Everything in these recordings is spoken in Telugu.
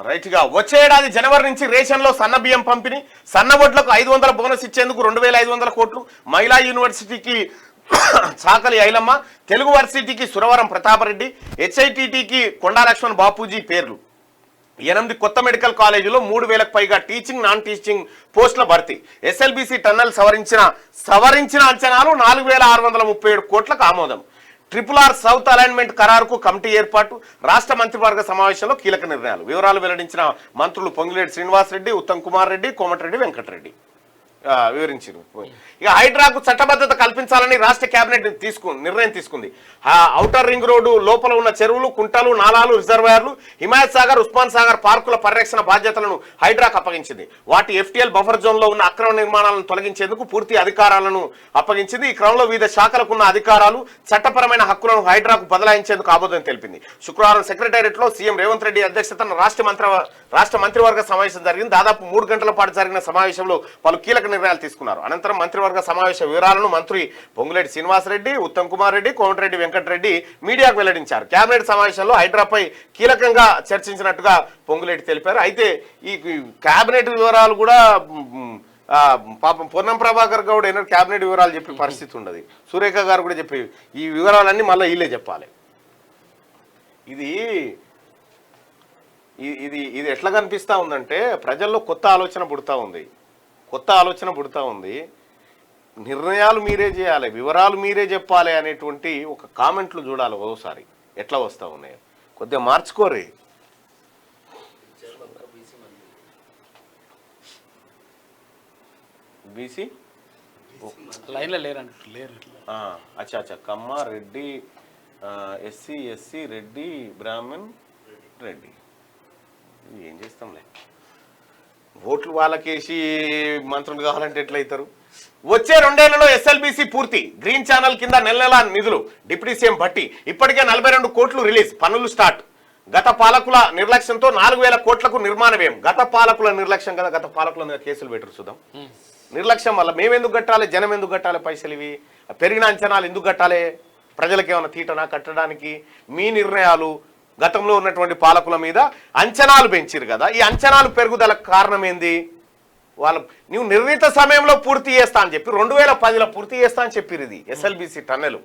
రైట్గా వచ్చే ఏడాది జనవరి నుంచి రేషన్లో సన్న బియ్యం పంపిణీ, సన్న వడ్లకు 500 బోనస్ ఇచ్చేందుకు 2500 కోట్లు. మహిళా యూనివర్సిటీకి చాకలి ఐలమ్మ, తెలుగు వర్సిటీకి సురవరం ప్రతాపరెడ్డి, హెచ్ఐటిటికి కొండా లక్ష్మణ్ బాపూజీ పేర్లు. 8 కొత్త మెడికల్ కాలేజీలో 3000కు పైగా టీచింగ్ నాన్ టీచింగ్ పోస్టుల భర్తీ. ఎస్ఎల్బిసి టన్నల్ సవరించిన అంచనాలు 4637 కోట్లకు ఆమోదం. RRR సౌత్ అలైన్మెంట్ ఖరారుకు కమిటీ ఏర్పాటు. రాష్ట్ర మంత్రివర్గ సమావేశంలో కీలక నిర్ణయాలు. వివరాలు వెల్లడించిన మంత్రులు పొంగులేటి శ్రీనివాసరెడ్డి, ఉత్తమ్ కుమార్ రెడ్డి, కోమటిరెడ్డి వెంకటరెడ్డి వివరించారు. ఇక హైడ్రాకు చట్టబద్ధత కల్పించాలని రాష్ట్ర కేబినెట్ నిర్ణయం తీసుకుంది. ఔటర్ రింగ్ రోడ్డు లోపల ఉన్న చెరువులు, కుంటలు, నాలాలు, రిజర్వాయర్లు, హిమాయత్ సాగర్, ఉస్మాన్ సాగర్ పార్కుల పరిరక్షణ బాధ్యతలను హైడ్రాకు అప్పగించింది. వాటి FTL బఫర్ జోన్ లో ఉన్న అక్రమ నిర్మాణాలను తొలగించేందుకు పూర్తి అధికారాలను అప్పగించింది. ఈ క్రమంలో వివిధ శాఖలకు అధికారాలు, చట్టపరమైన హక్కులను హైడ్రాకు బదలాయించేందుకు ఆమోదం తెలిపింది. శుక్రవారం సెక్రటేరియట్ లో సీఎం రేవంత్ రెడ్డి అధ్యక్షతన రాష్ట్ర మంత్రివర్గ సమావేశం జరిగింది. దాదాపు 3 గంటల పాటు జరిగిన సమావేశంలో పలు కీలక నిర్ణయాలు తీసుకున్నారు. అనంతరం మంత్రివర్గ సమావేశ వివరాలను మంత్రి పొంగులేటి శ్రీనివాసరెడ్డి, ఉత్తమ్ కుమార్ రెడ్డి, కోమటిరెడ్డి వెంకటరెడ్డి మీడియాకు వెల్లడించారు. కేబినెట్ సమావేశంలో హైడ్రాపై కీలకంగా చర్చించినట్టుగా పొంగులేటి తెలిపారు. అయితే ఈ కేబినెట్ వివరాలు కూడా పాపం పొన్నం ప్రభాకర్ గౌడ్ ఏదో కేబినెట్ వివరాలు చెప్పే పరిస్థితి ఉండదు. సురేఖ గారు కూడా చెప్పి ఈ వివరాలన్నీ మళ్ళీ వీళ్ళే చెప్పాలి. ఇది ఇది ఎట్లా కనిపిస్తూ ఉందంటే ప్రజల్లో కొత్త ఆలోచన పుడతా ఉంది. నిర్ణయాలు మీరే చేయాలి, వివరాలు మీరే చెప్పాలి అనేటువంటి ఒక కామెంట్లు చూడాలి. ఓసారి ఎట్లా వస్తూ ఉన్నాయి కొద్దిగా మార్చుకోరే. బీసీ లైన్లో లేరు. అచ్చా కమ్మ రెడ్డి, ఎస్సీ రెడ్డి, బ్రాహ్మణ్ రెడ్డి. ఏం చేస్తాంలే, ఓట్లు వాళ్ళకేసి మంత్రులు కావాలంటే ఎట్లయితారు. వచ్చే 2 ఏళ్లలో ఎస్ఎల్బిసి పూర్తి. గ్రీన్ ఛానల్ కింద నెల నిధులు. డిప్యూటీ సీఎం భట్టి ఇప్పటికే 42 కోట్లు రిలీజ్. పనులు స్టార్ట్. గత పాలకుల నిర్లక్ష్యంతో 4000 కోట్లకు నిర్మాణ వ్యయం. గత పాలకుల నిర్లక్ష్యం కదా, గత పాలకుల మీద కేసులు పెట్టరు. చూద్దాం. నిర్లక్ష్యం వల్ల మేమెందుకు కట్టాలి, జనం ఎందుకు కట్టాలి పైసలు? ఇవి పెరిగిన అంచనాలు ఎందుకు కట్టాలి? ప్రజలకు ఏమైనా తీటనా కట్టడానికి? మీ నిర్ణయాలు గతంలో ఉన్నటువంటి పాలకుల మీద అంచనాలు పెంచారు కదా. ఈ అంచనాలు పెరుగుదలకు కారణం ఏంది? నువ్వు నిర్ణీత సమయంలో పూర్తి చేస్తా అని చెప్పి 2010లో పూర్తి చేస్తా అని చెప్పారు. ఇది ఎస్ఎల్బిసి టన్నెల్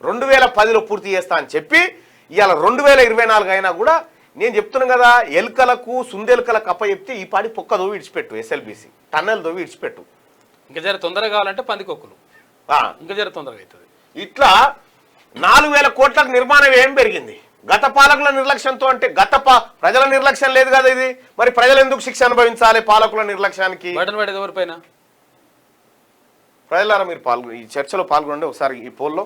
2010లో పూర్తి చేస్తా అని చెప్పి ఇవాళ 2024 అయినా కూడా నేను చెప్తున్నాను కదా, ఎలుకలకు సుందెలుకలకు అప్ప చెప్తే ఈ పాడి పొక్క దోవి ఇడిచిపెట్టు, ఎస్ఎల్బిసి టన్నెల్ దోవి ఇడిచిపెట్టు. ఇంకా జర తొందరగా కావాలంటే పందికొక్కులు ఇంకా జర తొందరగా అవుతుంది. ఇట్లా 4000 కోట్లకు నిర్మాణం ఏం పెరిగింది గత పాలకుల నిర్లక్ష్యంతో. అంటే ప్రజల నిర్లక్ష్యం లేదు కదా ఇది. మరి ప్రజలు ఎందుకు శిక్ష అనుభవించాలి పాలకుల నిర్లక్ష్యానికి? ఎవరిపైన? ప్రజలారా మీరు ఈ చర్చలో పాల్గొనండి ఒకసారి ఈ పోల్లో.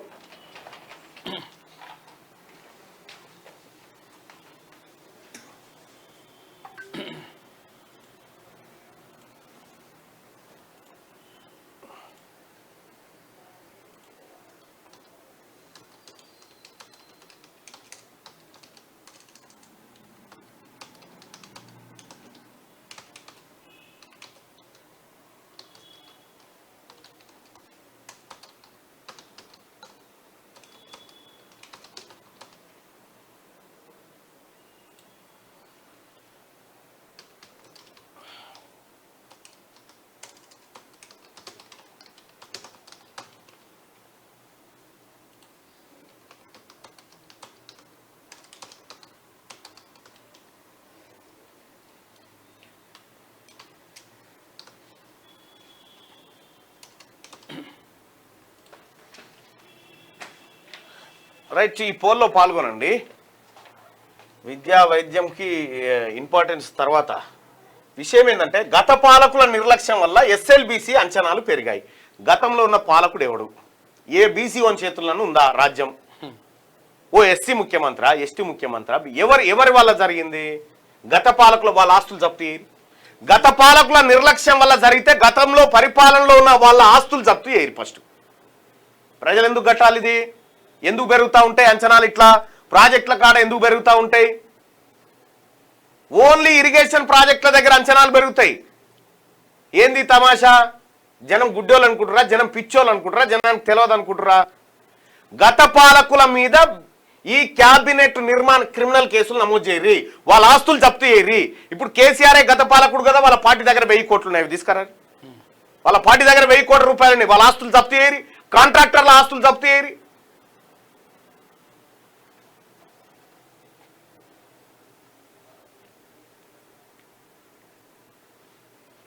రైట్, ఈ పోల్లో పాల్గొనండి. విద్యా వైద్యంకి ఇంపార్టెన్స్ తర్వాత విషయం ఏంటంటే గత పాలకుల నిర్లక్ష్యం వల్ల ఎస్ఎల్బిసి అంచనాలు పెరిగాయి. గతంలో ఉన్న పాలకుడు ఎవడు? ఏ బీసీ1 చేతుల్లోనూ ఉందా రాజ్యం? ఓ ఎస్సీ ముఖ్యమంత్రి, ఎస్టీ ముఖ్యమంత్రి? ఎవరి వల్ల జరిగింది? గత పాలకుల వాళ్ళ ఆస్తులు జప్తు. గత పాలకుల నిర్లక్ష్యం వల్ల జరిగితే గతంలో పరిపాలనలో ఉన్న వాళ్ళ ఆస్తులు జప్తు చేయరు. ఫస్ట్ ప్రజలు ఎందుకు కట్టాలి? ఇది ఎందుకు పెరుగుతూ ఉంటాయి అంచనాలు? ఇట్లా ప్రాజెక్టుల కాడ ఎందుకు పెరుగుతూ ఉంటాయి? ఓన్లీ ఇరిగేషన్ ప్రాజెక్టుల దగ్గర అంచనాలు పెరుగుతాయి. ఏంది తమాషా? జనం గుడ్డోళ్ళు అనుకుంటారా? జనం పిచ్చోళ్ళు అనుకుంటారా? జనానికి తెలియదు అనుకుంటారా? గత పాలకుల మీద ఈ క్యాబినెట్ నిర్మాణ క్రిమినల్ కేసులు నమోదు చేయరి, వాళ్ళ ఆస్తులు జప్తు చేయరి. ఇప్పుడు కేసీఆర్ గత పాలకుడు కదా, వాళ్ళ పార్టీ దగ్గర 1000 కోట్లు ఉన్నాయి, తీసుకురా. వాళ్ళ పార్టీ దగ్గర 1000 కోట్ల రూపాయలు ఉన్నాయి, వాళ్ళ ఆస్తులు జప్తు చేయరి, కాంట్రాక్టర్ల ఆస్తులు జప్తు చేయరి.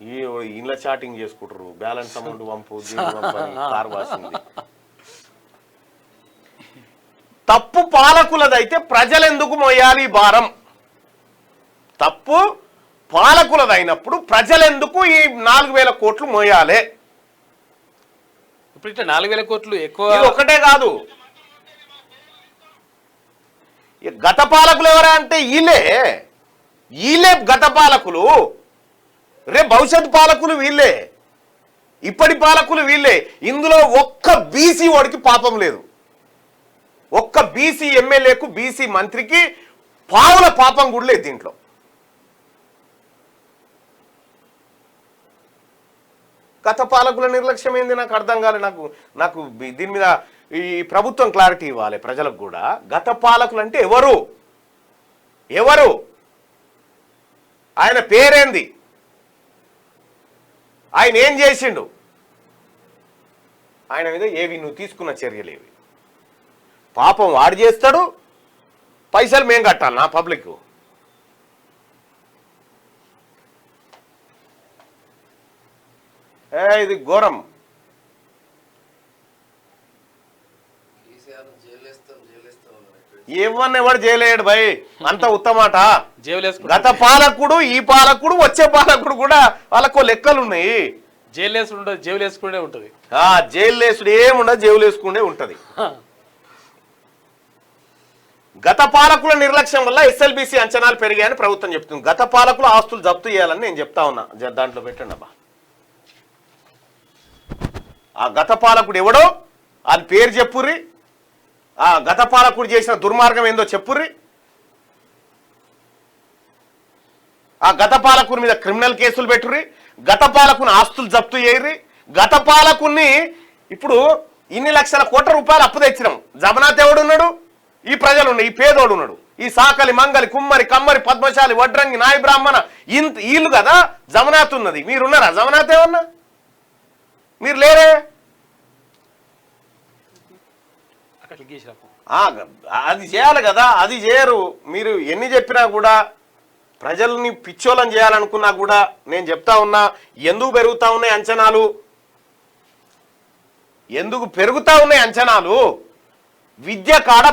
ఈ ఇంట్లో చాటింగ్ చేసుకుంటారు, బ్యాలెన్స్ అమౌంట్ పంపు, కారు వాసింది. తప్పు పాలకులదైతే ప్రజలెందుకు మోయాలి భారం? తప్పు పాలకులదైనప్పుడు ప్రజలెందుకు ఈ 4000 కోట్లు మోయాలి? ఇప్పుడు ఇట్లా 4000 కోట్లు ఎక్కువ. ఇది ఒకటే కాదు, గత పాలకులు ఎవరా అంటే వీళ్ళే గత పాలకులు. రేపు భవిష్యత్ పాలకులు వీళ్ళే, ఇప్పటి పాలకులు వీళ్ళే. ఇందులో ఒక్క బీసీ వాడికి పాపం లేదు, ఒక్క బీసీ ఎమ్మెల్యేకు బీసీ మంత్రికి పావుల పాపం కూడా లేదు దీంట్లో. గత పాలకుల నిర్లక్ష్యం ఏంది నాకు అర్థం కాలే. నాకు దీని మీద ఈ ప్రభుత్వం క్లారిటీ ఇవ్వాలి ప్రజలకు కూడా. గత పాలకులు అంటే ఎవరు, ఆయన పేరేంది, ఆయన ఏం చేసిండు, ఆయన మీద ఏవి నువ్వు తీసుకున్న చర్యలేవి. పాపం వాడు చేస్తాడు, పైసలు మేం కట్టాలి నా పబ్లిక్. ఇది ఘోరం. ఎవరు చేయలేడు భయ్, అంత ఉత్తమాట. గత పాలకుడు, ఈ పాలకుడు, వచ్చే పాలకుడు కూడా వాళ్ళకు లెక్కలు ఉన్నాయి. జైలు వేసుకుంటే ఉంటది, జైలు వేసుడు ఏముండదు, జైలు వేసుకుంటే ఉంటది. గత పాలకుల నిర్లక్ష్యం వల్ల ఎస్ఎల్బిసి అంచనాలు పెరిగాయని ప్రభుత్వం చెప్తుంది. గత పాలకులు ఆస్తులు జప్తు చేయాలని నేను చెప్తా ఉన్నా, దాంట్లో పెట్టండి అబ్బా. ఆ గత పాలకుడు ఎవడో అది పేరు చెప్పుర్రి, ఆ గత పాలకుడు చేసిన దుర్మార్గం ఏందో చెప్పుర్రి, ఆ గత పాలకుని మీద క్రిమినల్ కేసులు పెట్టుర్రి, గత పాలకుని ఆస్తులు జప్తు చేయర్రి. గత పాలకుని ఇప్పుడు ఇన్ని లక్షల కోట్ల రూపాయలు అప్పు తెచ్చినాం, జగన్నాథ్ ఎవడున్నాడు, ఈ ప్రజలు ఉన్నాయి, ఈ పేదోడు ఉన్నాడు, ఈ సాకలి మంగలి కుమ్మరి కమ్మరి పద్మశాలి వడ్రంగి నాయ బ్రాహ్మణ వీళ్ళు కదా జగన్నాథ్ ఉన్నది. మీరున్నారా జగన్నాథ్ ఏమన్నా? మీరు లేరే. అది చేయాలి కదా, అది చేయరు. మీరు ఎన్ని చెప్పినా కూడా, ప్రజల్ని పిచ్చోళ్ళని చేయాలనుకున్నా కూడా నేను చెప్తా ఉన్నా, ఎందుకు పెరుగుతా ఉన్నాయి అంచనాలు, ఎందుకు పెరుగుతా ఉన్నాయి అంచనాలు? విద్య కాడ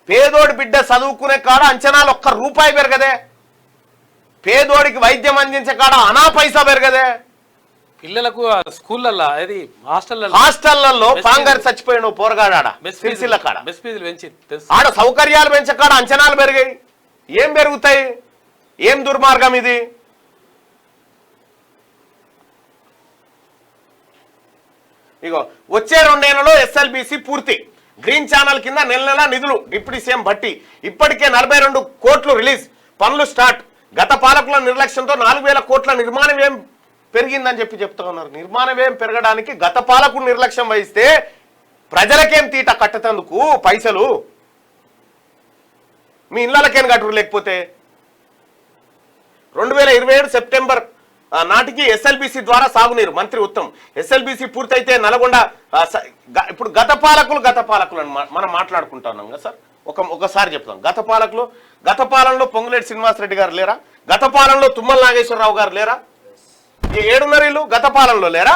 పేదోడి బిడ్డ చదువుకునే కాడ అంచనాలు ₹1 పెరగదే, పేదోడికి వైద్యం అందించే కాడ అనా పైసా పెరగదే. పిల్లలకు స్కూళ్ళల్లో హాస్టళ్లలో పాంగారు చచ్చిపోయాడు పోరగాడు, ఆడ సిరిసిల్ల కాడ ఆడ సౌకర్యాలు పెంచే కాడ అంచనాలు పెరిగాయి. ఏం పెరుగుతాయి? ఏం దుర్మార్గం ఇది? ఇగో వచ్చే 2 ఏళ్లలో ఎస్ఎల్బిసి పూర్తి, గ్రీన్ ఛానల్ కింద నెల నిధులు డిప్యూటీ సీఎం భట్టి, ఇప్పటికే 42 కోట్లు రిలీజ్, పనులు స్టార్ట్. గత పాలకుల నిర్లక్ష్యంతో 4000 కోట్ల నిర్మాణం ఏం పెరిగిందని చెప్తా ఉన్నారు. నిర్మాణం ఏం పెరగడానికి గత పాలకుడు నిర్లక్ష్యం వహిస్తే ప్రజలకేం తీట కట్టేందుకు పైసలు? మీ ఇళ్ళకేం కట్టురు? లేకపోతే 2027 సెప్టెంబర్ నాటికి ఎస్ఎల్బిసి ద్వారా సాగునీరు, మంత్రి ఉత్తమ్. ఎస్ఎల్బిసి పూర్తయితే నల్గొండ. ఇప్పుడు గత పాలకులు అని మనం మాట్లాడుకుంటున్నాం కదా సార్. ఒకసారి చెప్తాం, గత పాలనలో పొంగులేటి శ్రీనివాసరెడ్డి గారు లేరా? గత పాలనలో తుమ్మల నాగేశ్వరరావు గారు లేరా? ఏడున్నర ఇల్లు గత పాలనలో లేరా?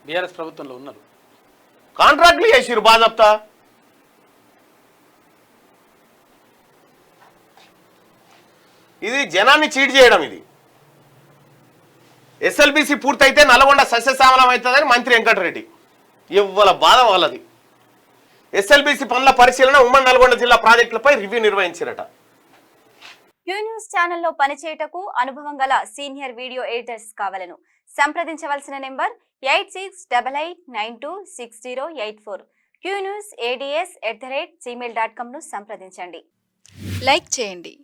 బీఆర్ఎస్ ప్రభుత్వంలో ఉన్నారు, కాంట్రాక్ట్లు చేసిరు బాజప్తా. ఇది జనాన్ని చీట్ చేయడం. ఇది ఎస్ఎల్బిసి పూర్తయితే నల్గొండ సస్యశ్యామలం అవుతుందని మంత్రి వెంకటరెడ్డి. ఇవ్వాల బాధ వాళ్ళది. ఎస్ఎల్బిసి పనుల పరిశీలన ఉమ్మడి నల్గొండ జిల్లా ప్రాజెక్టులపై రివ్యూ నిర్వహించారట. క్యూ న్యూస్ ఛానల్లో పనిచేయటకు అనుభవం గల సీనియర్ వీడియో ఎడిటర్స్ కావాలను సంప్రదించవలసిన నెంబర్ 8688926084. qnewsads@gmail.com ను సంప్రదించండి. లైక్ చేయండి.